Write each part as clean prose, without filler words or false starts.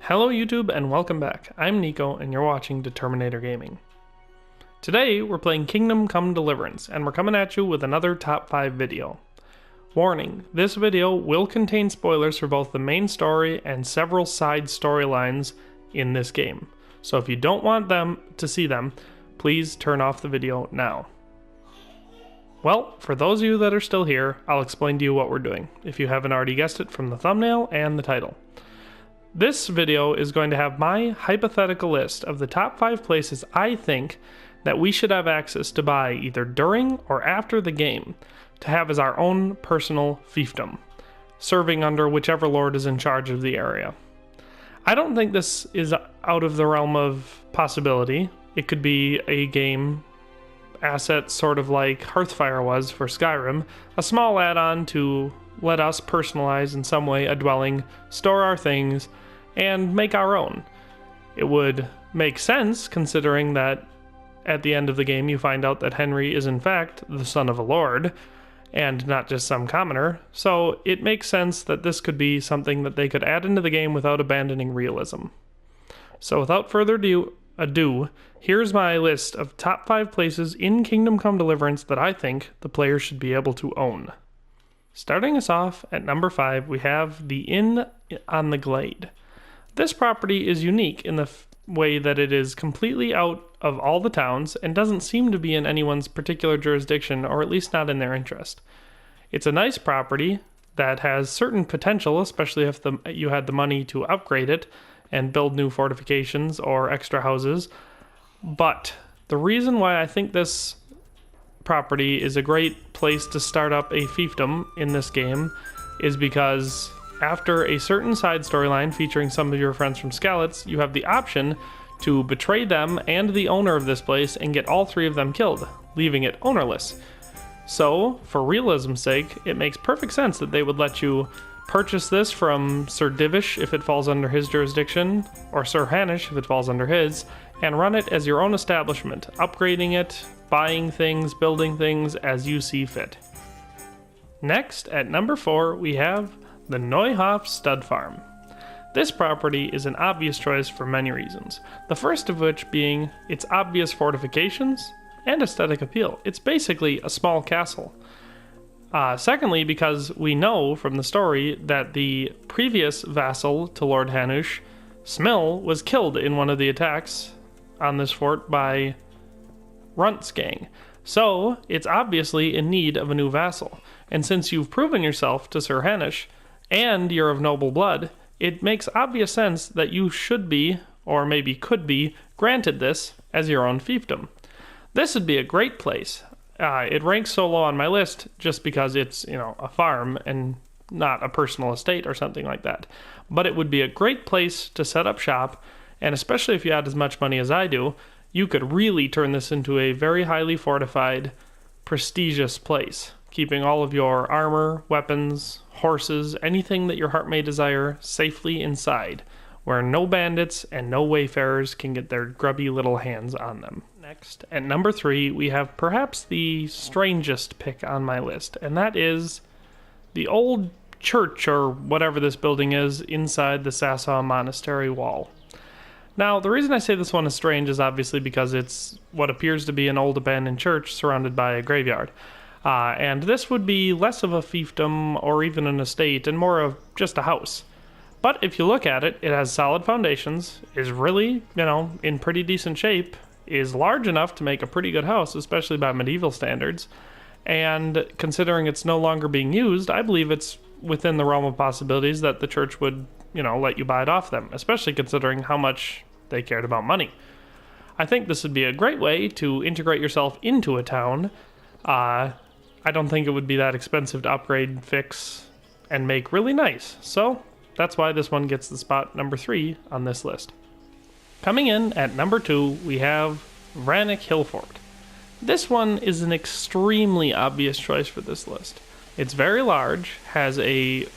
Hello YouTube and welcome back. I'm Nico and you're watching Determinator Gaming. Today we're playing Kingdom Come Deliverance and we're coming at you with another top 5 video. Warning, this video will contain spoilers for both the main story and several side storylines in this game. So if you don't want them to see them, please turn off the video now. Well, for those of you that are still here, I'll explain to you what we're doing, if you haven't already guessed it from the thumbnail and the title. This video is going to have my hypothetical list of the top 5 places I think that we should have access to buy either during or after the game to have as our own personal fiefdom, serving under whichever lord is in charge of the area. I don't think this is out of the realm of possibility. It could be a game asset sort of like Hearthfire was for Skyrim, a small add-on to let us personalize in some way a dwelling, store our things, and make our own. It would make sense considering that at the end of the game you find out that Henry is in fact the son of a lord and not just some commoner, so it makes sense that this could be something that they could add into the game without abandoning realism. So without further ado, here's my list of top 5 places in Kingdom Come Deliverance that I think the player should be able to own. Starting us off at number 5, we have the Inn on the Glade. This property is unique in the way that it is completely out of all the towns and doesn't seem to be in anyone's particular jurisdiction, or at least not in their interest. It's a nice property that has certain potential, especially if you had the money to upgrade it and build new fortifications or extra houses. But the reason why I think this property is a great place to start up a fiefdom in this game is because after a certain side storyline featuring some of your friends from Skalitz, you have the option to betray them and the owner of this place and get all 3 of them killed, leaving it ownerless. So, for realism's sake, it makes perfect sense that they would let you purchase this from Sir Divish if it falls under his jurisdiction, or Sir Hanish if it falls under his, and run it as your own establishment, upgrading it, buying things, building things as you see fit. Next, at number 4, we have the Neuhof Stud Farm. This property is an obvious choice for many reasons, the first of which being its obvious fortifications and aesthetic appeal. It's basically a small castle. Secondly, because we know from the story that the previous vassal to Lord Hanush, Smill, was killed in one of the attacks on this fort by Runt's gang. So, it's obviously in need of a new vassal. And since you've proven yourself to Sir Hanush, and you're of noble blood, it makes obvious sense that you should be, or maybe could be, granted this as your own fiefdom. This would be a great place. It ranks so low on my list just because it's, a farm and not a personal estate or something like that. But it would be a great place to set up shop, and especially if you had as much money as I do, you could really turn this into a very highly fortified, prestigious place, keeping all of your armor, weapons, horses, anything that your heart may desire safely inside, where no bandits and no wayfarers can get their grubby little hands on them. Next, at number 3, we have perhaps the strangest pick on my list, and that is the old church, or whatever this building is, inside the Sassaw Monastery wall. Now, the reason I say this one is strange is obviously because it's what appears to be an old abandoned church surrounded by a graveyard. And this would be less of a fiefdom or even an estate and more of just a house. But if you look at it, it has solid foundations, is really, in pretty decent shape, is large enough to make a pretty good house, especially by medieval standards. And considering it's no longer being used, I believe it's within the realm of possibilities that the church would, let you buy it off them, especially considering how much they cared about money. I think this would be a great way to integrate yourself into a town. I don't think it would be that expensive to upgrade, fix, and make really nice. So that's why this one gets the spot number 3 on this list. Coming in at number 2, we have Ranek Hill Fort. This one is an extremely obvious choice for this list. It's very large, has a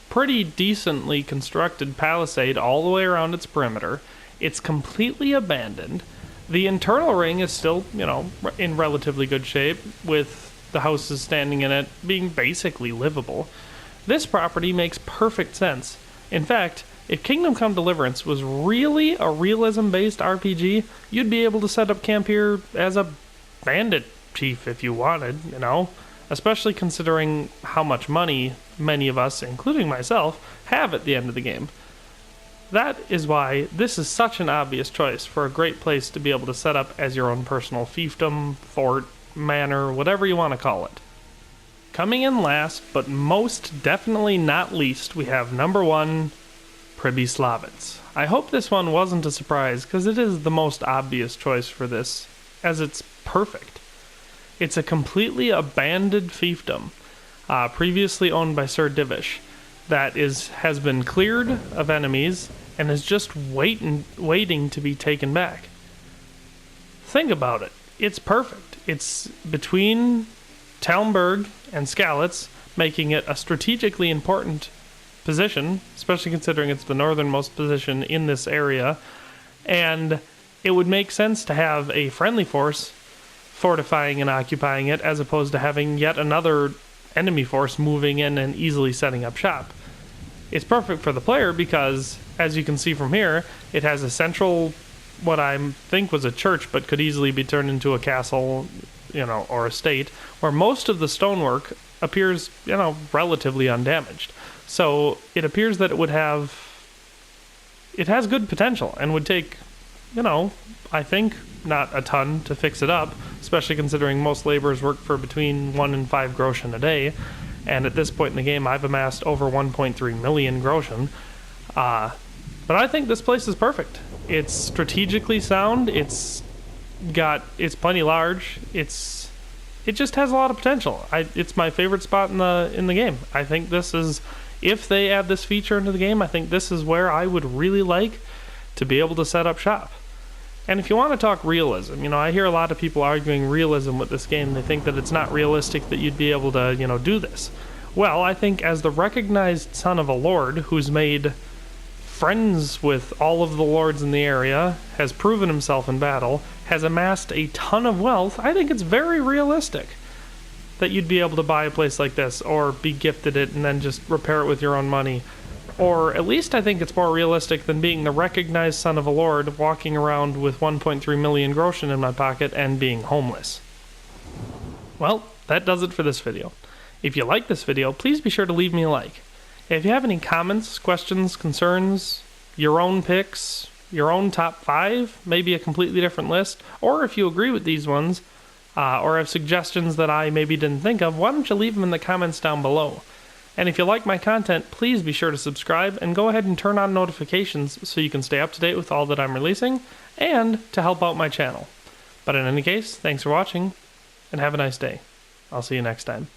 pretty decently constructed palisade all the way around its perimeter. It's completely abandoned. The internal ring is still, in relatively good shape, with the houses standing in it being basically livable. This property makes perfect sense. In fact, If Kingdom Come Deliverance was really a realism-based RPG, you'd be able to set up camp here as a bandit chief if you wanted, you know? Especially considering how much money many of us, including myself, have at the end of the game. That is why this is such an obvious choice for a great place to be able to set up as your own personal fiefdom, fort, manor, whatever you want to call it. Coming in last, but most definitely not least, we have number 1, Privy Slavens. I hope this one wasn't a surprise, because it is the most obvious choice for this, as it's perfect. It's a completely abandoned fiefdom, previously owned by Sir Divish, that has been cleared of enemies and is just waiting to be taken back. Think about it. It's perfect. It's between Talmberg and Skalitz, making it a strategically important position, especially considering it's the northernmost position in this area, and it would make sense to have a friendly force fortifying and occupying it, as opposed to having yet another enemy force moving in and easily setting up shop. It's perfect for the player because, as you can see from here, it has a central, what I think was a church, but could easily be turned into a castle, or a state, where most of the stonework appears, relatively undamaged. So it appears that it has good potential and would take, I think not a ton to fix it up, especially considering most laborers work for between 1 and 5 groschen a day. And at this point in the game, I've amassed over 1.3 million groschen. But I think this place is perfect. It's strategically sound. It's plenty large. It just has a lot of potential. It's my favorite spot in the game. I think this is, if they add this feature into the game, I think this is where I would really like to be able to set up shop. And if you want to talk realism, I hear a lot of people arguing realism with this game. They think that it's not realistic that you'd be able to, do this. Well, I think as the recognized son of a lord who's made friends with all of the lords in the area, has proven himself in battle, has amassed a ton of wealth, I think it's very realistic that you'd be able to buy a place like this, or be gifted it and then just repair it with your own money. Or at least I think it's more realistic than being the recognized son of a lord, walking around with 1.3 million groschen in my pocket and being homeless. Well, that does it for this video. If you like this video, please be sure to leave me a like. If you have any comments, questions, concerns, your own picks, your own top 5, maybe a completely different list, or if you agree with these ones, or have suggestions that I maybe didn't think of, why don't you leave them in the comments down below? And if you like my content, please be sure to subscribe and go ahead and turn on notifications so you can stay up to date with all that I'm releasing and to help out my channel. But in any case, thanks for watching and have a nice day. I'll see you next time.